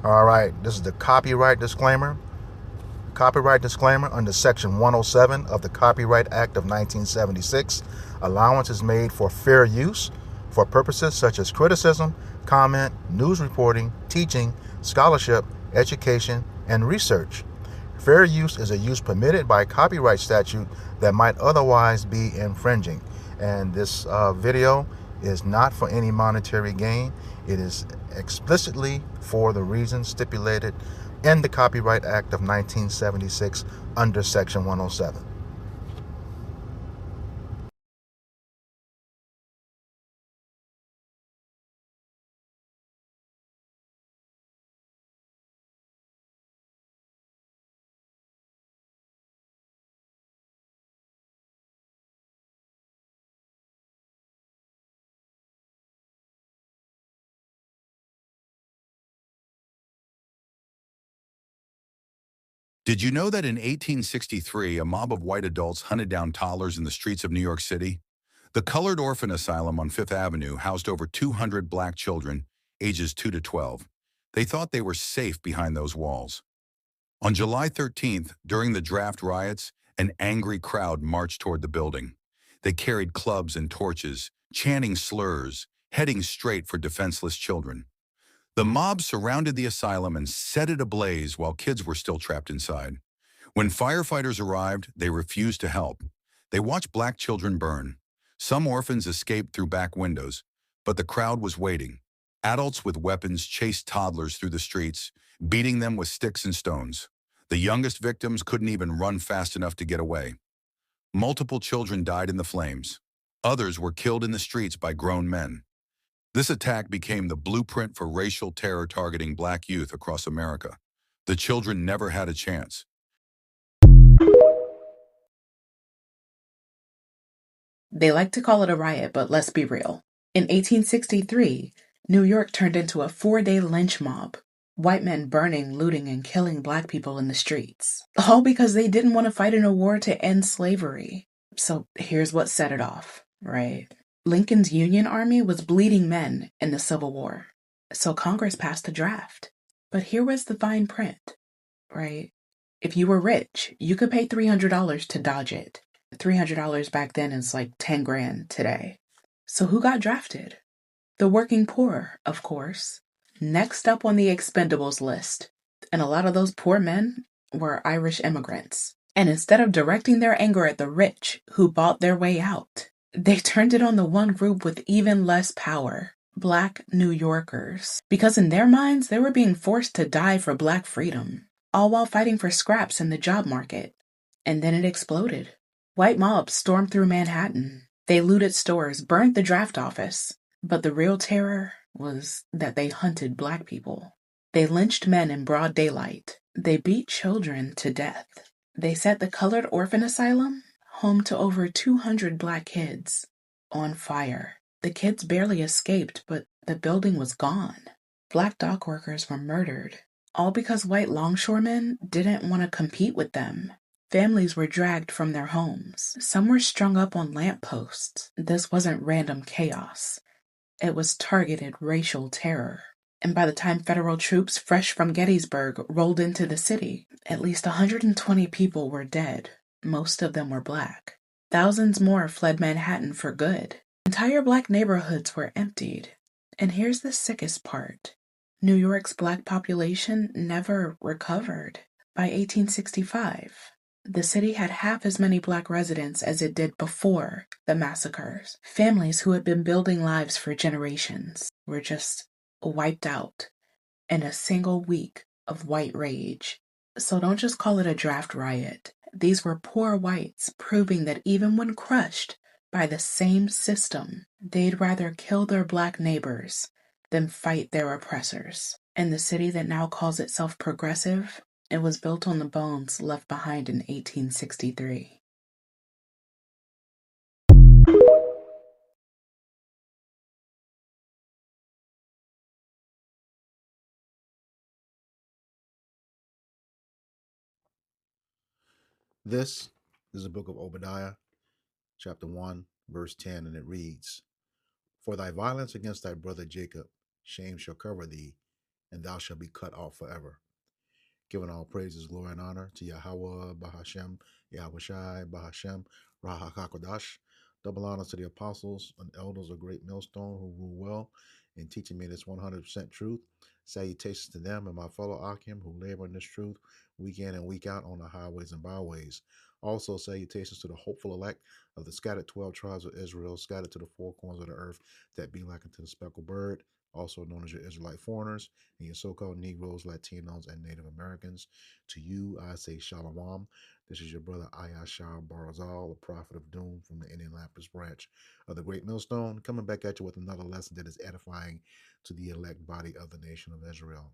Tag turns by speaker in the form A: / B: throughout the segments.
A: All right, this is the copyright disclaimer. Copyright disclaimer under Section 107 of the Copyright Act of 1976. Allowance is made for fair use for purposes such as criticism, comment, news reporting, teaching, scholarship, education, and research. Fair use is a use permitted by copyright statute that might otherwise be infringing. And this video is not for any monetary gain. It is explicitly for the reasons stipulated in the Copyright Act of 1976 under Section 107.
B: Did you know that in 1863, a mob of white adults hunted down toddlers in the streets of New York City? The Colored Orphan Asylum on Fifth Avenue housed over 200 black children, ages 2 to 12. They thought they were safe behind those walls. On July 13th, during the draft riots, an angry crowd marched toward the building. They carried clubs and torches, chanting slurs, heading straight for defenseless children. The mob surrounded the asylum and set it ablaze while kids were still trapped inside. When firefighters arrived, they refused to help. They watched black children burn. Some orphans escaped through back windows, but the crowd was waiting. Adults with weapons chased toddlers through the streets, beating them with sticks and stones. The youngest victims couldn't even run fast enough to get away. Multiple children died in the flames. Others were killed in the streets by grown men. This attack became the blueprint for racial terror targeting black youth across America. The children never had a chance.
C: They like to call it a riot, but let's be real. In 1863, New York turned into a 4-day lynch mob. White men burning, looting, and killing black people in the streets. All because they didn't want to fight in a war to end slavery. So here's what set it off, right? Lincoln's Union Army was bleeding men in the Civil War. So Congress passed a draft. But here was the fine print, right? If you were rich, you could pay $300 to dodge it. $300 back then is like 10 grand today. So who got drafted? The working poor, of course. Next up on the expendables list. And a lot of those poor men were Irish immigrants. And instead of directing their anger at the rich who bought their way out, they turned it on the one group with even less power. Black New Yorkers. Because in their minds, they were being forced to die for black freedom, all while fighting for scraps in the job market. And then it exploded. White mobs stormed through Manhattan. They looted stores, burned the draft office. But the real terror was that they hunted black people. They lynched men in broad daylight. They beat children to death. They set the Colored Orphan Asylum, home to over 200 black kids, on fire. The kids barely escaped, but the building was gone. Black dock workers were murdered, all because white longshoremen didn't want to compete with them. Families were dragged from their homes. Some were strung up on lampposts. This wasn't random chaos. It was targeted racial terror. And by the time federal troops fresh from Gettysburg rolled into the city, at least 120 people were dead. Most of them were black. Thousands more fled Manhattan for good. Entire black neighborhoods were emptied. And here's the sickest part. New York's black population never recovered. By 1865, the city had half as many black residents as it did before the massacres. Families who had been building lives for generations were just wiped out in a single week of white rage. So don't just call it a draft riot. These were poor whites proving that even when crushed by the same system, they'd rather kill their black neighbors than fight their oppressors. And the city that now calls itself progressive, it was built on the bones left behind in 1863.
A: This is the book of Obadiah, chapter 1, verse 10, and it reads, For thy violence against thy brother Jacob, shame shall cover thee, and thou shalt be cut off forever. Giving all praises, glory, and honor to Yahweh, Bahashem, Yahweh Shai, Bahashem, Rahakakodash. Double honor to the apostles and elders of Great Millstone who rule well in teaching me this 100% truth. Salutations to them and my fellow Akim who labor in this truth week in and week out on the highways and byways. Also, salutations to the hopeful elect of the scattered 12 tribes of Israel, scattered to the four corners of the earth, that be like unto the speckled bird, also known as your Israelite foreigners, and your so-called Negroes, Latinos, and Native Americans. To you, I say Shalom. This is your brother Ayashar Barazal, the prophet of doom from the Indianapolis branch of the Great Millstone, coming back at you with another lesson that is edifying to the elect body of the nation of Israel.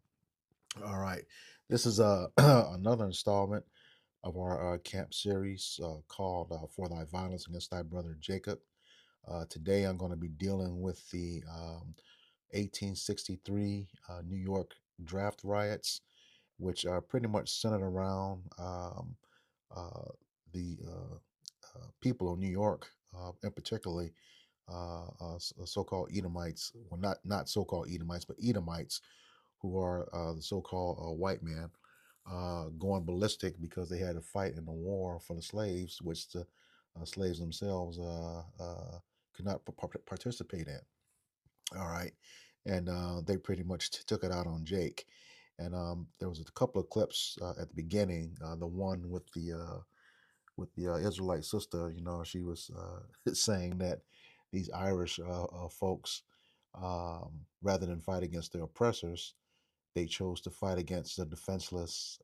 A: All right, this is another installment of our camp series called For Thy Violence Against Thy Brother Jacob. Today I'm going to be dealing with the 1863 New York draft riots, which are pretty much centered around uh, the people of New York, and particularly so-called Edomites. Well, not so-called Edomites, but Edomites, who are the so-called white man, going ballistic because they had to fight in the war for the slaves, which the slaves themselves could not participate in. All right. And they pretty much took it out on Jake. And there was a couple of clips at the beginning. The one with the Israelite sister, she was saying that these Irish folks, rather than fight against their oppressors, they chose to fight against the defenseless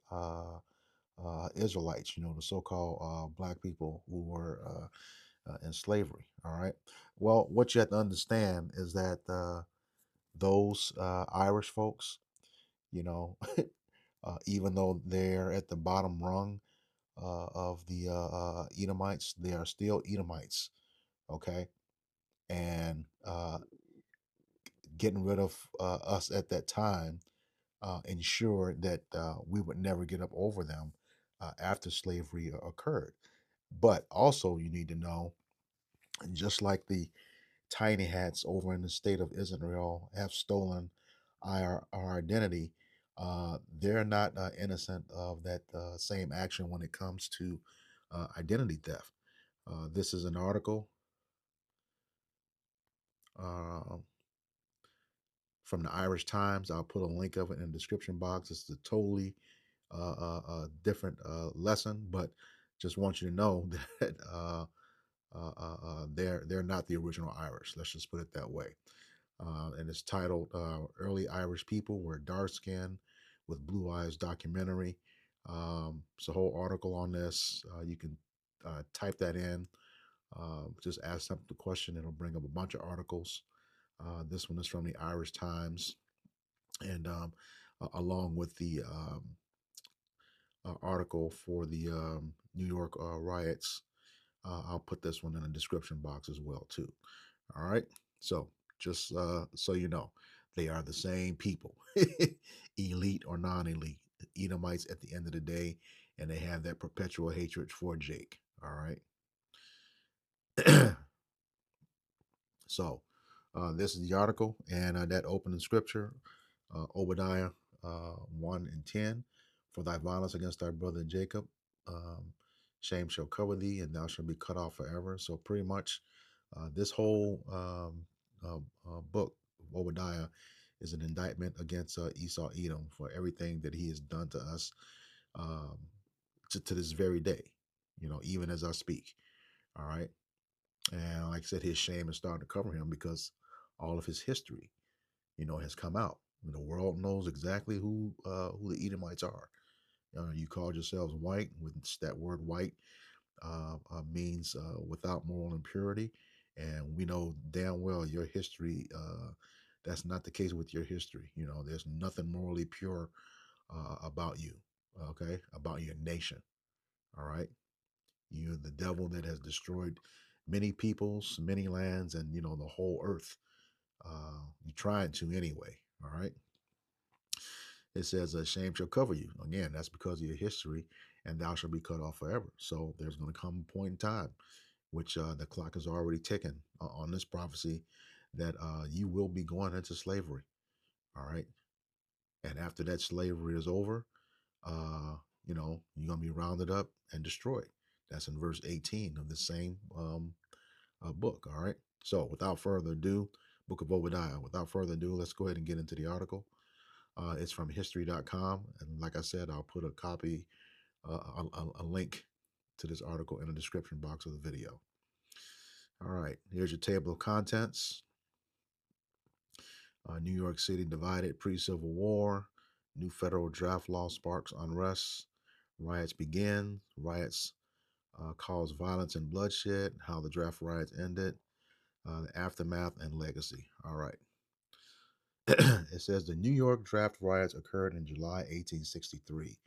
A: Israelites, the so-called black people who were in slavery. All right. Well, what you have to understand is that those Irish folks, you know, even though they're at the bottom rung of the Edomites, they are still Edomites, okay? And getting rid of us at that time ensured that we would never get up over them after slavery occurred. But also, you need to know, just like the tiny hats over in the state of Israel have stolen our identity. They're not innocent of that same action when it comes to identity theft. This is an article uh, from the Irish Times. I'll put a link of it in the description box. It's a totally different lesson, but just want you to know that they're not the original Irish. Let's just put it that way. And it's titled "Early Irish People Were Dark Skinned with Blue Eyes" documentary. It's a whole article on this. You can type that in. Just ask them the question. It'll bring up a bunch of articles. This one is from the Irish Times, and along with the article for the New York riots. I'll put this one in the description box as well too. All right. So just so you know, they are the same people, elite or non-elite, Edomites at the end of the day, and they have that perpetual hatred for Jake. All right. So this is the article, and that opening scripture, Obadiah 1 and 10. For thy violence against thy brother Jacob, um, shame shall cover thee, and thou shalt be cut off forever. So pretty much this whole book, Obadiah, is an indictment against Esau Edom for everything that he has done to us um, to this very day, even as I speak. All right. And like I said, his shame is starting to cover him because all of his history, has come out. The world knows exactly who the Edomites are. You called yourselves white, with that word white means without moral impurity. And we know damn well your history, that's not the case with your history. There's nothing morally pure about you, okay, about your nation. All right. You're the devil that has destroyed many peoples, many lands, and the whole earth. You're trying to anyway. All right. It says, "A shame shall cover you." Again, that's because of your history, and thou shalt be cut off forever. So there's going to come a point in time, which the clock is already ticking on this prophecy, that you will be going into slavery. All right. And after that slavery is over, uh, you're going to be rounded up and destroyed. That's in verse 18 of the same book. All right. So without further ado, Book of Obadiah. Without further ado, let's go ahead and get into the article. It's from history.com. And like I said, I'll put a copy, a link to this article in the description box of the video. All right. Here's your table of contents. New York City divided pre Civil War. New federal draft law sparks unrest. Riots begin. Riots cause violence and bloodshed. How the draft riots ended. The aftermath and legacy. All right. It says the New York draft riots occurred in July 1863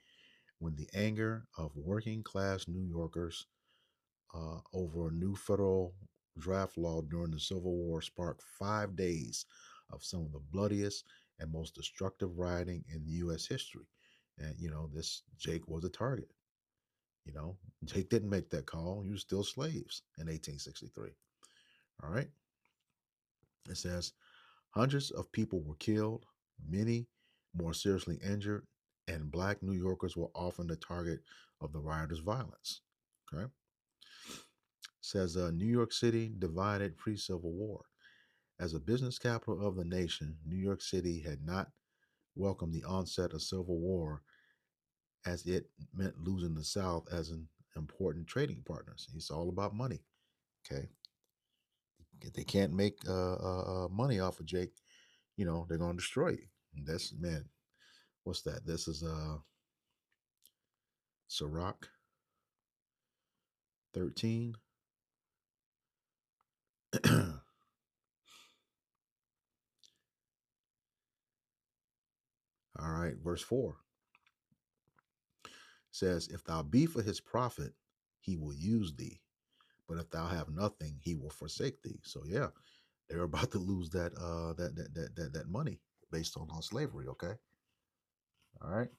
A: when the anger of working class New Yorkers over a new federal draft law during the Civil War sparked 5 days of some of the bloodiest and most destructive rioting in U.S. history. And, this Jake was a target. Jake didn't make that call. You were still slaves in 1863. All right. It says hundreds of people were killed, many more seriously injured, and black New Yorkers were often the target of the rioters' violence. Okay. Says New York City divided pre Civil War. As a business capital of the nation, New York City had not welcomed the onset of Civil War as it meant losing the South as an important trading partners. It's all about money. Okay. If they can't make money off of Jake, they're going to destroy you. And that's, man, what's that? This is Sirach 13. All right, verse 4 says, If thou be for his profit, he will use thee. But if thou have nothing, he will forsake thee. So yeah, they're about to lose that money based on slavery. Okay, all right.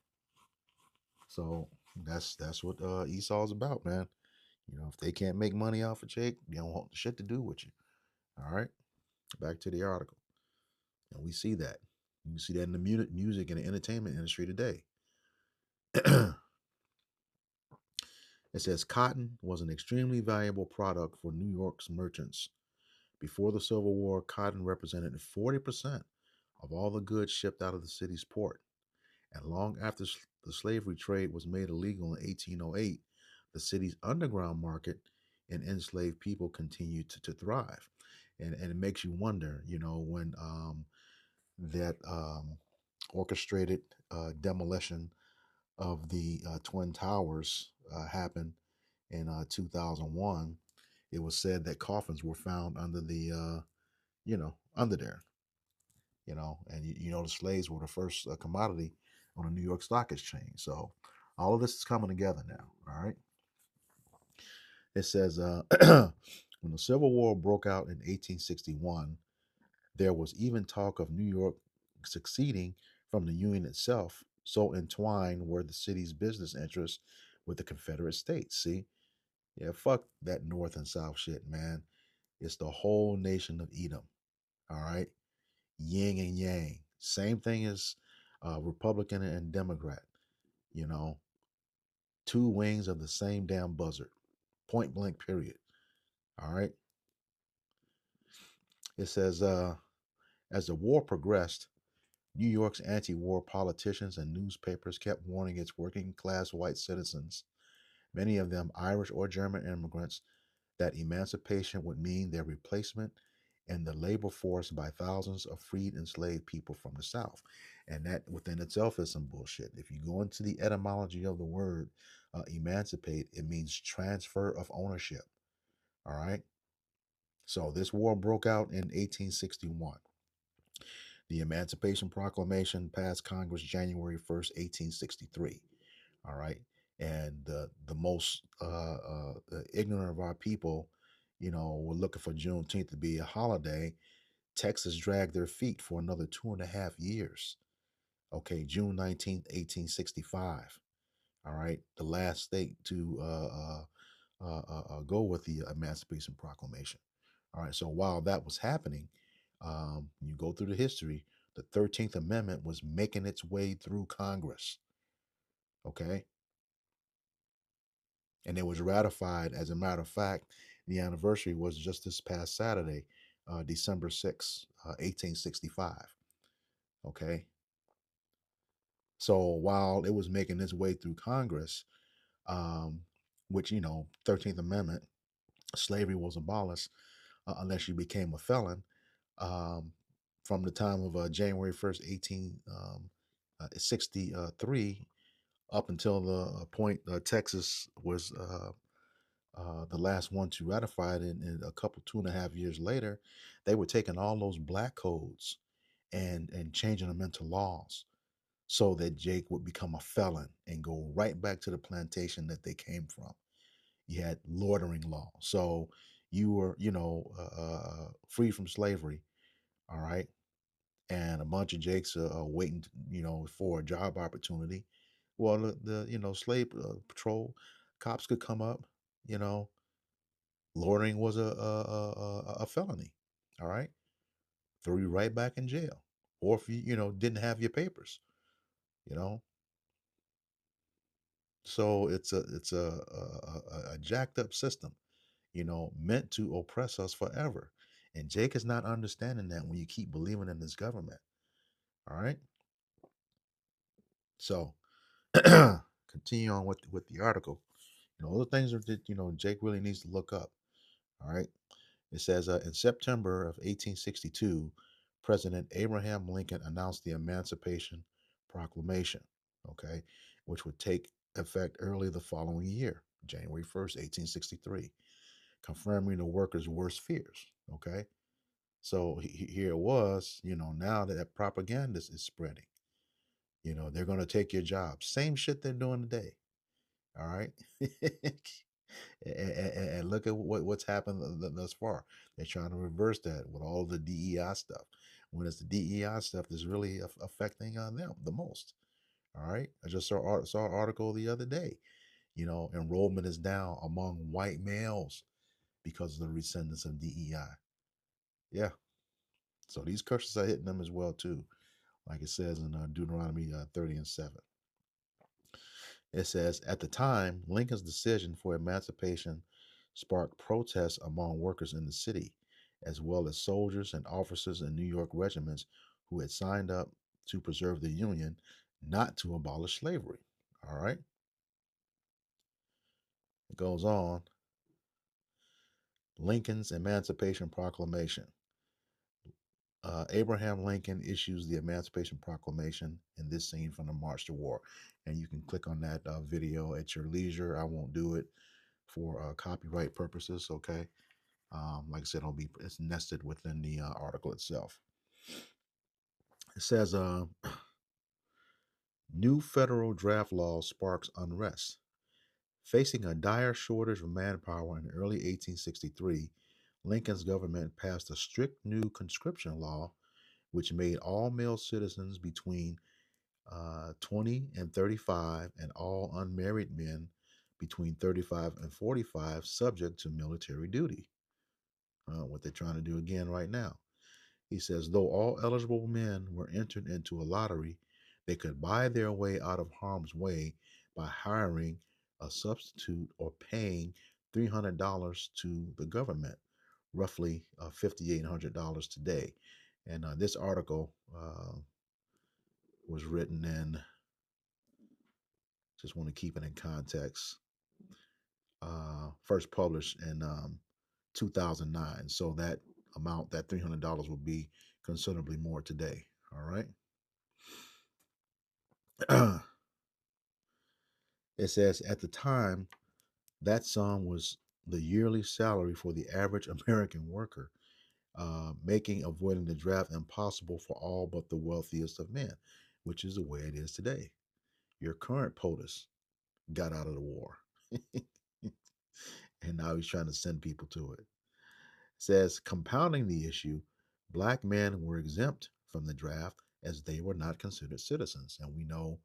A: So that's what Esau's about, man. If they can't make money off of Jake, they don't want shit to do with you. All right. Back to the article, and we see that. You can see that in the music and the entertainment industry today. It says cotton was an extremely valuable product for New York's merchants. Before the Civil War, cotton represented 40% of all the goods shipped out of the city's port. And long after the slavery trade was made illegal in 1808, the city's underground market and enslaved people continued to thrive. And it makes you wonder, when that orchestrated demolition of the Twin Towers happened in 2001, it was said that coffins were found under under there, and the slaves were the first commodity on the New York Stock Exchange. So all of this is coming together now. All right. It says when the Civil War broke out in 1861, there was even talk of New York succeeding from the Union itself. So entwined were the city's business interests with the Confederate States. See, yeah, fuck that North and South shit, man. It's the whole nation of Edom. All right, yin and yang. Same thing as Republican and Democrat. You know, two wings of the same damn buzzard. Point blank. Period. All right. It says as the war progressed, New York's anti-war politicians and newspapers kept warning its working-class white citizens, many of them Irish or German immigrants, that emancipation would mean their replacement in the labor force by thousands of freed enslaved people from the South. And that within itself is some bullshit. If you go into the etymology of the word emancipate, it means transfer of ownership. All right. So this war broke out in 1861. The Emancipation Proclamation passed Congress January 1st, 1863. All right. And the most ignorant of our people, were looking for Juneteenth to be a holiday. Texas dragged their feet for another 2.5 years. Okay, June 19th, 1865. All right, the last state to go with the Emancipation Proclamation. All right, so while that was happening, you go through the history. The 13th Amendment was making its way through Congress. Okay. And it was ratified. As a matter of fact, the anniversary was just this past Saturday, December 6th, 1865. Okay. So while it was making its way through Congress, um, which, 13th Amendment, slavery was abolished unless you became a felon. Um, from the time of January 1st, 1863, up until the point Texas was the last one to ratify it, and a couple 2.5 years later, they were taking all those black codes and changing them into laws so that Jake would become a felon and go right back to the plantation that they came from. You had loitering law, so you were, free from slavery. All right, and a bunch of Jakes are waiting, for a job opportunity. Well, the slave patrol cops could come up. You know, loitering was a felony. All right, threw you right back in jail, or if you didn't have your papers. You know, so it's a jacked up system. Meant to oppress us forever. And Jake is not understanding that when you keep believing in this government. All right. So continue on with the article. Other things that Jake really needs to look up. All right. It says in September of 1862, President Abraham Lincoln announced the Emancipation Proclamation. Okay, which would take effect early the following year, January 1st, 1863, confirming the workers' worst fears. Okay, so here it was. Now that propaganda is spreading. They're going to take your job. Same shit they're doing today. All right. And look at what's happened thus far. They're trying to reverse that with all the DEI stuff. When it's the DEI stuff that's really affecting them the most. All right. I just saw an article the other day. Enrollment is down among white males because of the rescindence of DEI. Yeah. So these curses are hitting them as well too, like it says in Deuteronomy 30:7. It says, at the time, Lincoln's decision for emancipation sparked protests among workers in the city, as well as soldiers and officers in New York regiments who had signed up to preserve the Union, not to abolish slavery. All right. It goes on. Lincoln's Emancipation Proclamation. Abraham Lincoln issues the Emancipation Proclamation in this scene from the March to War. And you can click on that video at your leisure. I won't do it for copyright purposes. Okay. Like I said, it's nested within the article itself. It says, new federal draft law sparks unrest. Facing a dire shortage of manpower in early 1863, Lincoln's government passed a strict new conscription law, which made all male citizens between 20 and 35 and all unmarried men between 35 and 45 subject to military duty. What they're trying to do again right now. He says, though all eligible men were entered into a lottery, they could buy their way out of harm's way by hiring a substitute or paying $300 to the government, roughly $5,800 today. And this article was written in, just want to keep it in context, first published in 2009. So that amount, that $300 will be considerably more today. All right. It says at the time, that sum was the yearly salary for the average American worker, making avoiding the draft impossible for all but the wealthiest of men, which is the way it is today. Your current POTUS got out of the war, and now he's trying to send people to it. It says, compounding the issue, black men were exempt from the draft as they were not considered citizens. And we know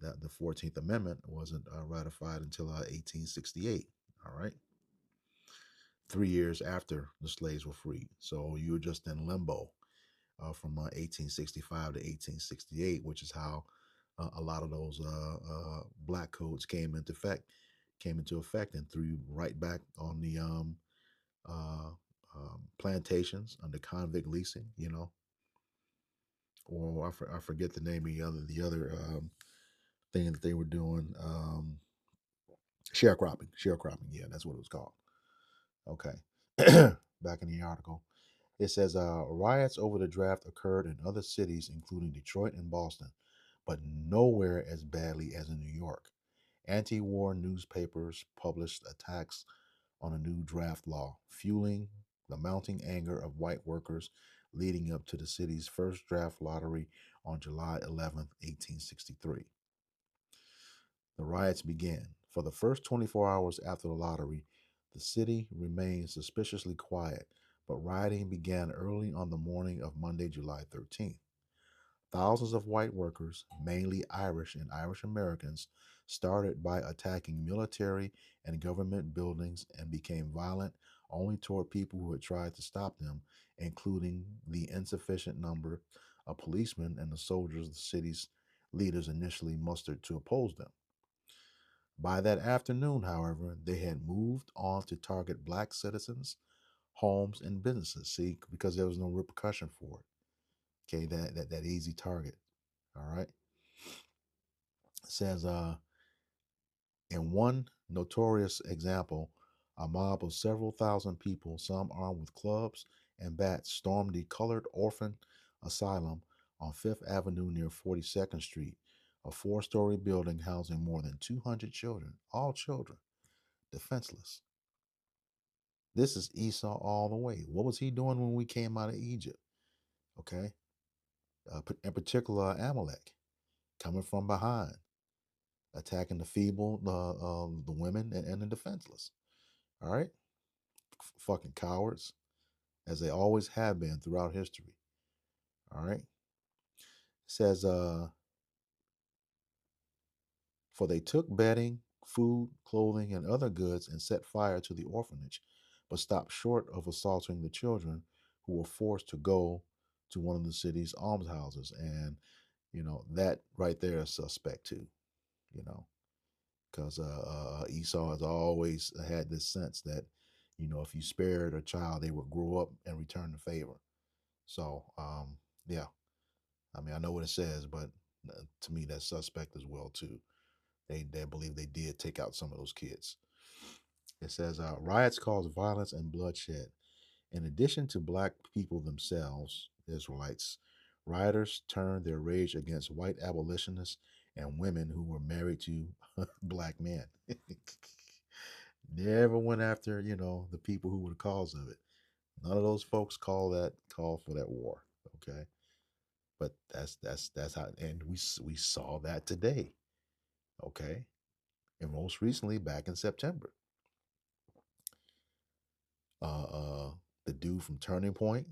A: that the 14th Amendment wasn't ratified until 1868. All right. 3 years after the slaves were freed. So you were just in limbo. from 1865 to 1868, which is how a lot of those black codes came into effect and threw right back on the uh, plantations under convict leasing, or I forget the name of the other thing that they were doing. Sharecropping. Yeah, that's what it was called. Okay. Back in the article, it says riots over the draft occurred in other cities, including Detroit and Boston, but nowhere as badly as in New York. Anti war newspapers published attacks on a new draft law, fueling the mounting anger of white workers leading up to the city's first draft lottery on July 11th, 1863. The riots began. For the first 24 hours after the lottery, the city remained suspiciously quiet, but rioting began early on the morning of Monday, July 13th. Thousands of white workers, mainly Irish and Irish Americans, started by attacking military and government buildings and became violent only toward people who had tried to stop them, including the insufficient number of policemen and the soldiers the city's leaders initially mustered to oppose them. By that afternoon, however, they had moved on to target black citizens, homes, and businesses. See, because there was no repercussion for it. Okay, that easy target. All right. It says in one notorious example, a mob of several thousand people, some armed with clubs and bats, stormed the colored orphan asylum on Fifth Avenue near 42nd Street, a four-story building housing more than 200 children, all children, defenseless. This is Esau all the way. What was he doing when we came out of Egypt? Okay. In particular, Amalek, coming from behind, attacking the feeble, the women, and the defenseless. All right. Fucking cowards, as they always have been throughout history. All right. It says, for they took bedding, food, clothing, and other goods and set fire to the orphanage, but stopped short of assaulting the children who were forced to go to one of the city's almshouses. And, that right there is suspect too, you know, because Esau has always had this sense that, if you spared a child, they would grow up and return the favor. So, yeah, I mean, I know what it says, but to me, that's suspect as well too. They believe they did take out some of those kids. It says riots caused violence and bloodshed. In addition to black people themselves, Israelites, rioters turned their rage against white abolitionists and women who were married to black men. Never went after, the people who were the cause of it. None of those folks call for that war. Okay, but that's how, and we saw that today. Okay, and most recently back in September, uh, uh, the dude from Turning Point,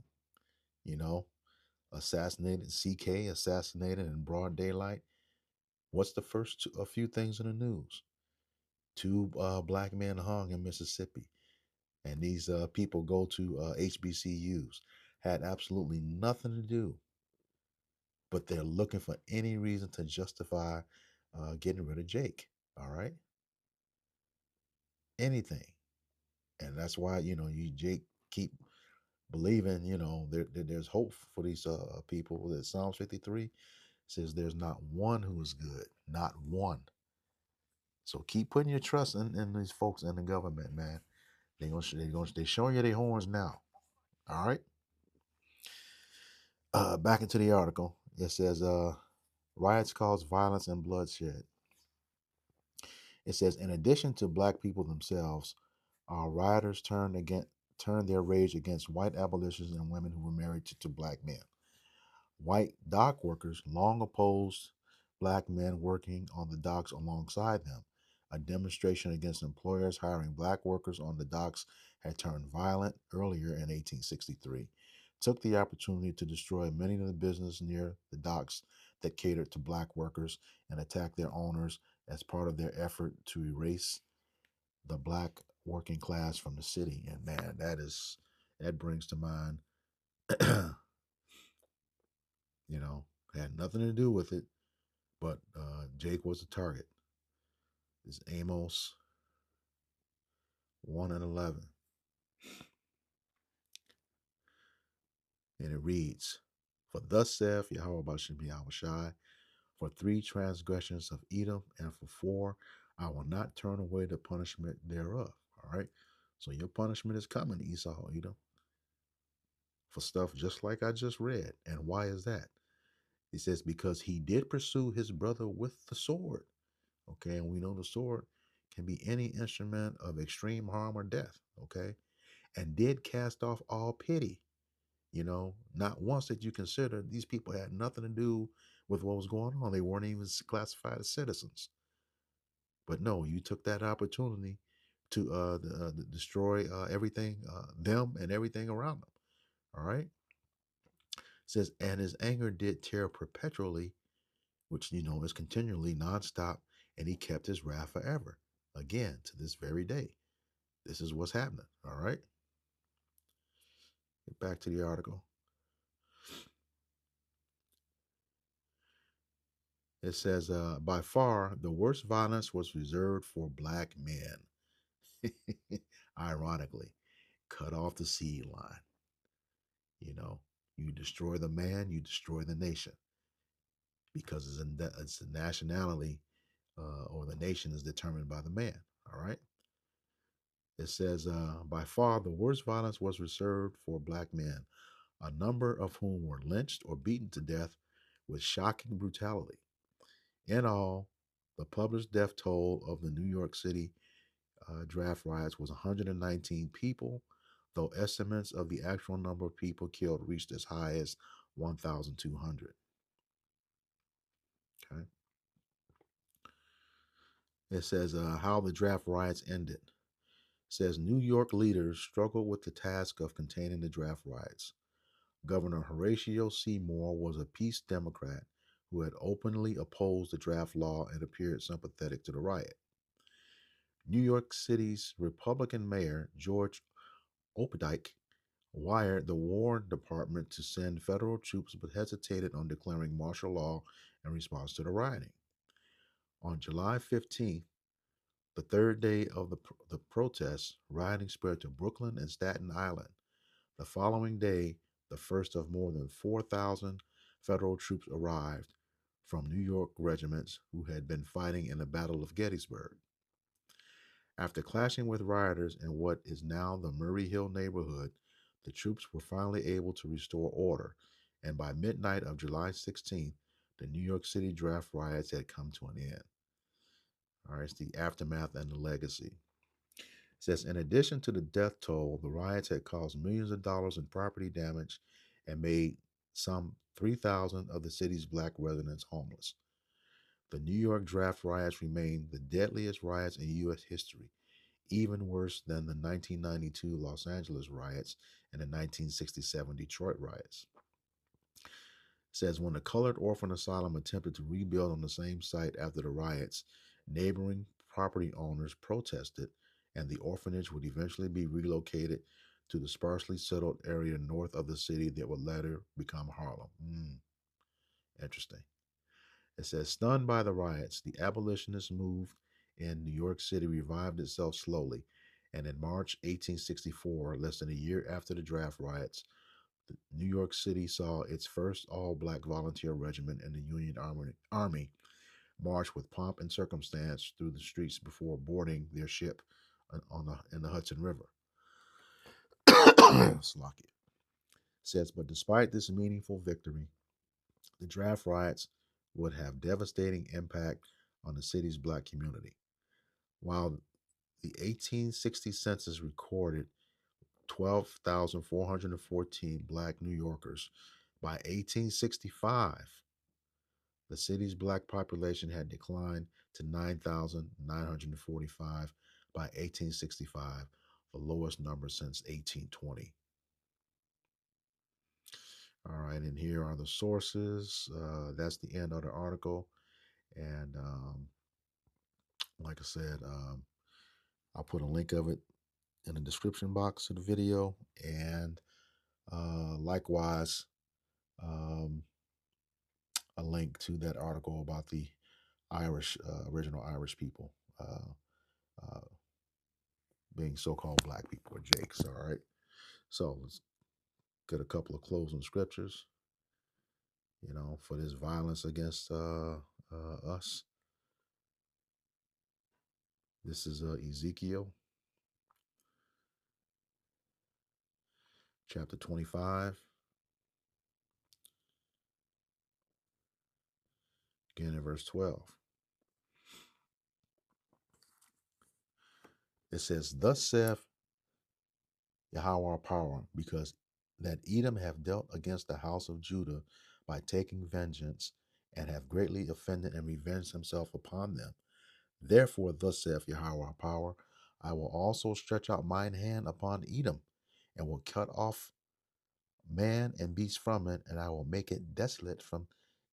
A: you know, assassinated, CK assassinated in broad daylight. What's the first a few things in the news? Two black men hung in Mississippi, and these people go to HBCUs, had absolutely nothing to do, but they're looking for any reason to justify getting rid of Jake. All right, anything, and that's why you Jake keep believing. There's hope for these people. That Psalms 53 says there's not one who is good, not one. So keep putting your trust in these folks in the government, man. They showing you their horns now. All right. Back into the article. It says riots cause violence and bloodshed. It says in addition to black people themselves, rioters turned their rage against white abolitionists and women who were married to black men. White dock workers long opposed black men working on the docks alongside them. A demonstration against employers hiring black workers on the docks had turned violent earlier in 1863, took the opportunity to destroy many of the businesses near the docks that catered to black workers and attack their owners as part of their effort to erase the black working class from the city. And man, that brings to mind You know, had nothing to do with it, but Jake was the target. It's Amos 1 and 11. And it reads, For thus saith Yahweh Bashem Yahweh Shai, for 3 transgressions of Edom, and for 4, I will not turn away the punishment thereof. All right. So your punishment is coming, Esau, Edom, for stuff just like I just read. And why is that? He says, because he did pursue his brother with the sword. Okay. And we know the sword can be any instrument of extreme harm or death. Okay. And did cast off all pity. Not once did you consider these people had nothing to do with what was going on. They weren't even classified as citizens. But no, you took that opportunity to destroy everything, them and everything around them. All right. It says, and his anger did tear perpetually, which is continually nonstop, and he kept his wrath forever. Again, to this very day. This is what's happening. All right. Get back to the article. It says, by far, the worst violence was reserved for black men. Ironically, cut off the seed line. You know, you destroy the man, you destroy the nation because it's the nationality or the nation is determined by the man. All right. It says, by far, the worst violence was reserved for black men, a number of whom were lynched or beaten to death with shocking brutality. In all, the published death toll of the New York City draft riots was 119 people, though estimates of the actual number of people killed reached as high as 1,200. Okay. It says how the draft riots ended. It says New York leaders struggled with the task of containing the draft riots. Governor Horatio C. Moore was a peace Democrat who had openly opposed the draft law and appeared sympathetic to the riot. New York City's Republican mayor, George Opdyke, wired the War Department to send federal troops but hesitated on declaring martial law in response to the rioting. On July 15th, the third day of the protests, rioting spread to Brooklyn and Staten Island. The following day, the first of more than 4,000 federal troops arrived from New York regiments who had been fighting in the Battle of Gettysburg. After clashing with rioters in what is now the Murray Hill neighborhood, the troops were finally able to restore order, and by midnight of July 16th, the New York City draft riots had come to an end. All right, it's the aftermath and the legacy. It says, in addition to the death toll, the riots had caused millions of dollars in property damage and made some 3,000 of the city's black residents homeless. The New York draft riots remain the deadliest riots in U.S. history, even worse than the 1992 Los Angeles riots and the 1967 Detroit riots. It says when the Colored Orphan Asylum attempted to rebuild on the same site after the riots, neighboring property owners protested, and the orphanage would eventually be relocated to the sparsely settled area north of the city that would later become Harlem. Interesting. It says, stunned by the riots, the abolitionist movement in New York City revived itself slowly, and in March 1864, less than a year after the draft riots, New York City saw its first all black volunteer regiment in the Union Army march with pomp and circumstance through the streets before boarding their ship in the Hudson River. Slocky. Says, but despite this meaningful victory, the draft riots would have devastating impact on the city's black community. While the 1860 census recorded 12,414 black New Yorkers, by 1865, the city's black population had declined to 9,945 by 1865, the lowest number since 1820. All right, and here are the sources. That's the end of the article. And like I said, I'll put a link of it in the description box of the video. And likewise, um, a link to that article about the Irish, original Irish people uh, being so-called black people or Jakes. All right. So let's get a couple of closing scriptures, for this violence against us. This is Ezekiel chapter 25, again in verse 12. It says, "Thus saith Yahweh our power, because that Edom have dealt against the house of Judah by taking vengeance, and have greatly offended and revenged himself upon them. Therefore, thus saith Yahweh our power, I will also stretch out mine hand upon Edom, and will cut off man and beast from it, and I will make it desolate from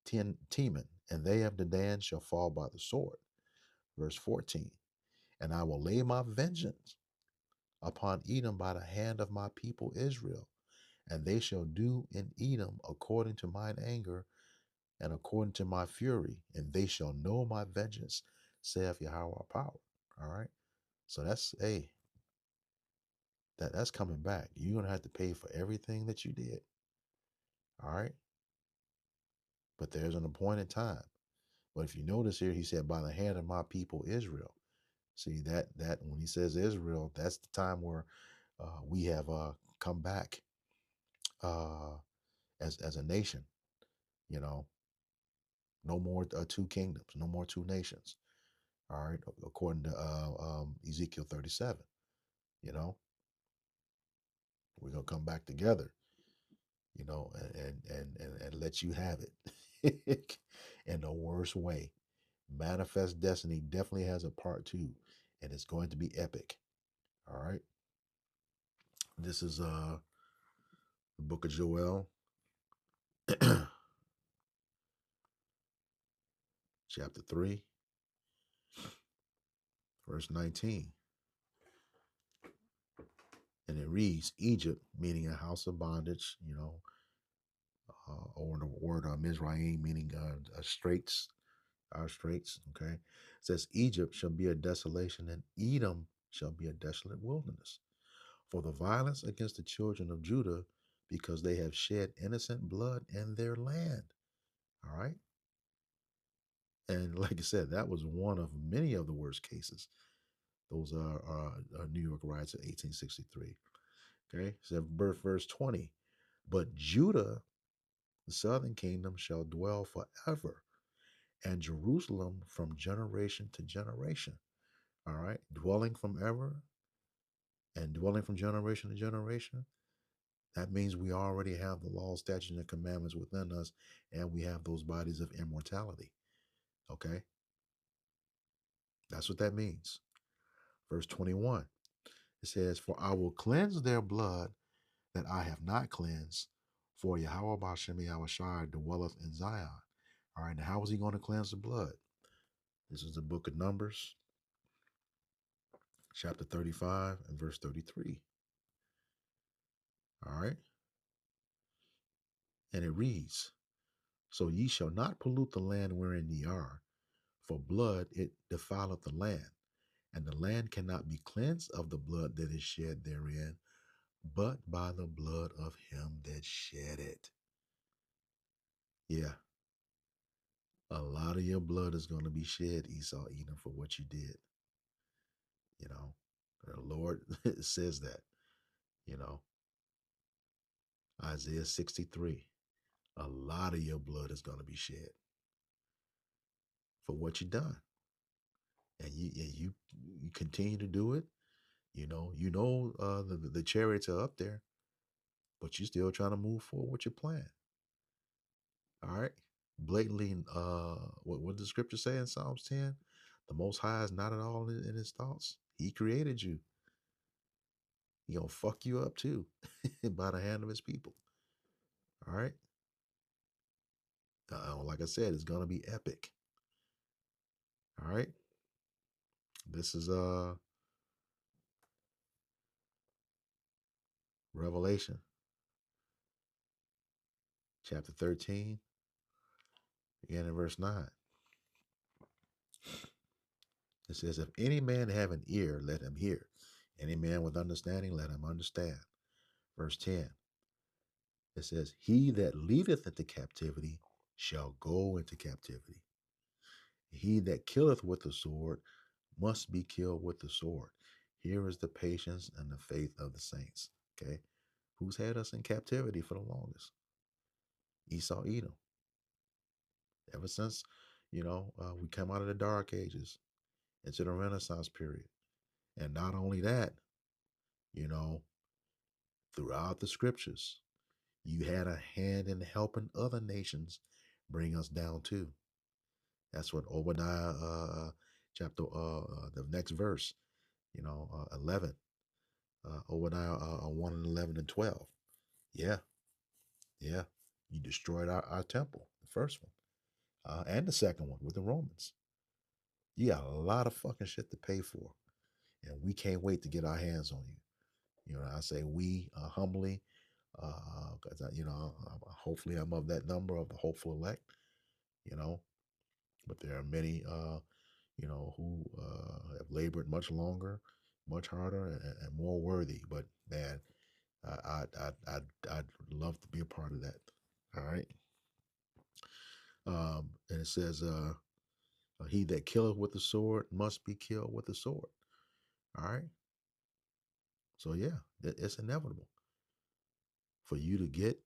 A: Teman, and they of Dedan shall fall by the sword." Verse 14, "And I will lay my vengeance upon Edom by the hand of my people Israel, and they shall do in Edom according to mine anger and according to my fury, and they shall know my vengeance, saith Yahweh our power." All right. So that's coming back. You're gonna have to pay for everything that you did. All right. But there's an appointed time. But if you notice here, he said, "By the hand of my people Israel." See that when he says Israel, that's the time where we have come back uh, as a nation. You know, no more two kingdoms, no more two nations. All right, according to Ezekiel 37. You know, we're gonna come back together. And let you have it in the worst way. Manifest Destiny definitely has a part two, and it's going to be epic. All right. This is the book of Joel, chapter 3, verse 19. And it reads, Egypt, meaning a house of bondage, or the word Mizraim, meaning straits, our straits, okay? It says, Egypt shall be a desolation, and Edom shall be a desolate wilderness for the violence against the children of Judah, because they have shed innocent blood in their land. All right. And like I said, that was one of many of the worst cases. Those are New York riots of 1863. Okay. So verse 20. But Judah, the southern kingdom, shall dwell forever, and Jerusalem from generation to generation. All right. Dwelling from ever and dwelling from generation to generation. That means we already have the law, statutes, and commandments within us, and we have those bodies of immortality. Okay? That's what that means. Verse 21, it says, For I will cleanse their blood that I have not cleansed, for Yahweh Bashem Yahushai dwelleth in Zion. All right, now how is he going to cleanse the blood? This is the book of Numbers, chapter 35 and verse 33. All right, and it reads, So ye shall not pollute the land wherein ye are, for blood it defileth the land, and the land cannot be cleansed of the blood that is shed therein, but by the blood of him that shed it. Yeah, a lot of your blood is going to be shed, Esau, Edom, for what you did. You know, the Lord says that, you know, Isaiah 63, a lot of your blood is going to be shed for what you done. And you continue to do it. The chariots are up there, but you're still trying to move forward with your plan. All right. Blatantly, what does the scripture say in Psalms 10? The Most High is not at all in his thoughts. He created you. He gonna fuck you up too by the hand of his people. All right. Like I said, it's gonna be epic. All right. This is Revelation chapter 13, Again in verse 9. It says, if any man have an ear, let him hear. Any man with understanding, let him understand. Verse 10. It says, he that leadeth into captivity shall go into captivity. He that killeth with the sword must be killed with the sword. Here is the patience and the faith of the saints. Okay. Who's had us in captivity for the longest? Esau, Edom. Ever since, we come out of the dark ages into the Renaissance period. And not only that, you know, throughout the scriptures, you had a hand in helping other nations bring us down too. That's what Obadiah chapter the next verse, 11. Obadiah 1 and 11 and 12. Yeah, yeah. You destroyed our temple, the first one, and the second one with the Romans. You got a lot of fucking shit to pay for, and we can't wait to get our hands on you. I say we humbly, because hopefully I'm of that number of the hopeful elect. But there are many, who have labored much longer, much harder, and more worthy. But man, I'd love to be a part of that. All right. And it says, he that killeth with the sword must be killed with the sword. All right. So yeah, it's inevitable for you to get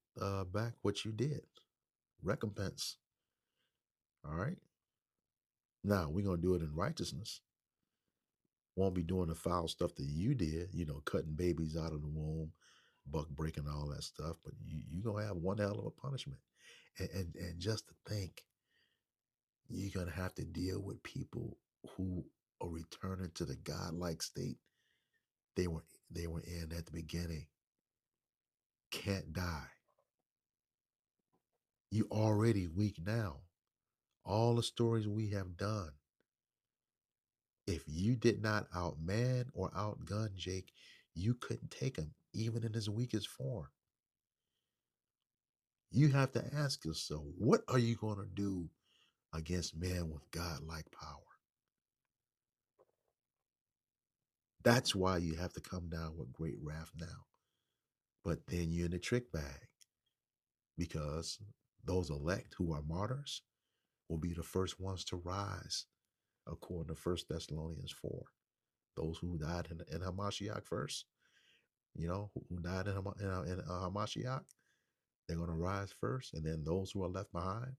A: back what you did. Recompense. All right. Now we're gonna do it in righteousness. Won't be doing the foul stuff that you did, cutting babies out of the womb, buck breaking, all that stuff. But you're gonna have one hell of a punishment. And just to think, you're gonna have to deal with people who are returning to the godlike state they were in at the beginning. Can't die. You already weak now. All the stories we have done. If you did not outman or outgun Jake, you couldn't take him, even in his weakest form. You have to ask yourself, what are you going to do against men with God-like power? That's why you have to come down with great wrath now. But then you're in the trick bag, because those elect who are martyrs will be the first ones to rise, according to 1 Thessalonians 4. Those who died in Hamashiach first, who died in Hamashiach, they're going to rise first. And then those who are left behind,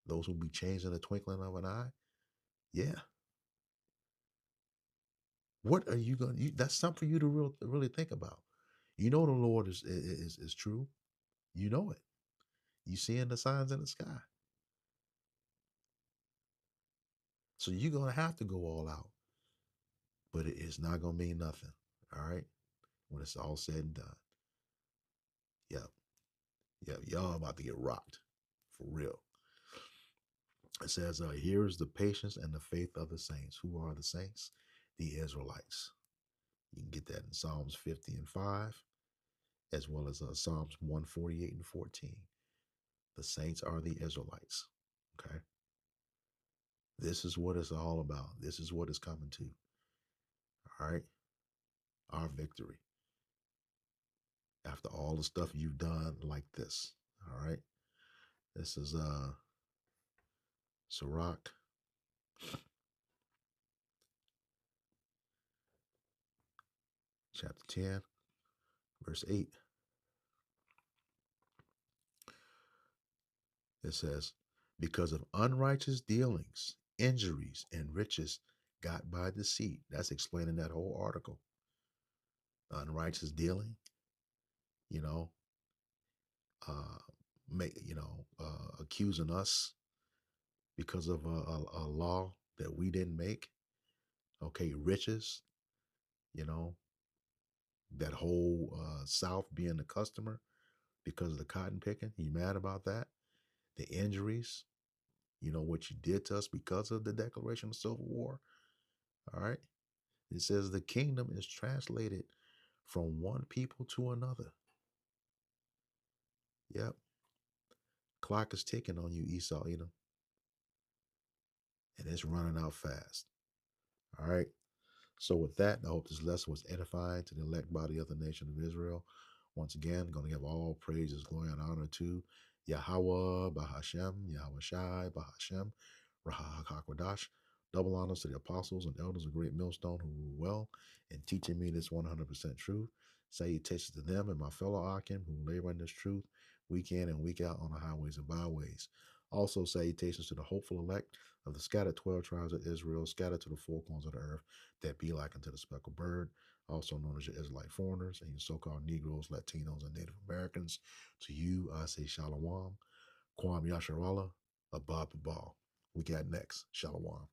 A: those who will be changed in the twinkling of an eye, yeah. What are you going to, that's something for you to really think about. The Lord is true. You know it. You seeing the signs in the sky. So you're going to have to go all out. But it's not going to mean nothing. All right? When it's all said and done. Yep. Yep. Y'all about to get rocked. For real. It says, here is the patience and the faith of the saints. Who are the saints? The Israelites. You can get that in Psalms 50 and 5, as well as Psalms 148 and 14. The saints are the Israelites. Okay? This is what it's all about. This is what it's coming to. All right? Our victory. After all the stuff you've done like this. All right? This is Sirach, chapter 10, verse 8. It says, because of unrighteous dealings, injuries, and riches got by deceit. That's explaining that whole article. Unrighteous dealing, you know, accusing us because of a law that we didn't make. Okay, riches, you know, that whole South being the customer because of the cotton picking. You mad about that? The injuries, what you did to us because of the declaration of civil war. All right. It says the kingdom is translated from one people to another. Yep. Clock is ticking on you, Esau, Edom, and it's running out fast. All right. So with that, I hope this lesson was edifying to the elect body of the nation of Israel. Once again, going to give all praises, glory, and honor to Yahweh, Bahashem, Yahweh Shai, Bahashem, Rahakakwadash. Double honors to the apostles and elders of Great Millstone who rule well in teaching me this 100% truth. Salutations to them and my fellow Akim who labor in this truth week in and week out on the highways and byways. Also, salutations to the hopeful elect of the scattered 12 tribes of Israel, scattered to the four corners of the earth, that be like unto the speckled bird, also known as your Israelite foreigners and your so-called Negroes, Latinos, and Native Americans. To you, I say Shalom, Kwam Yasharallah, Abba Babal. We got next. Shalom.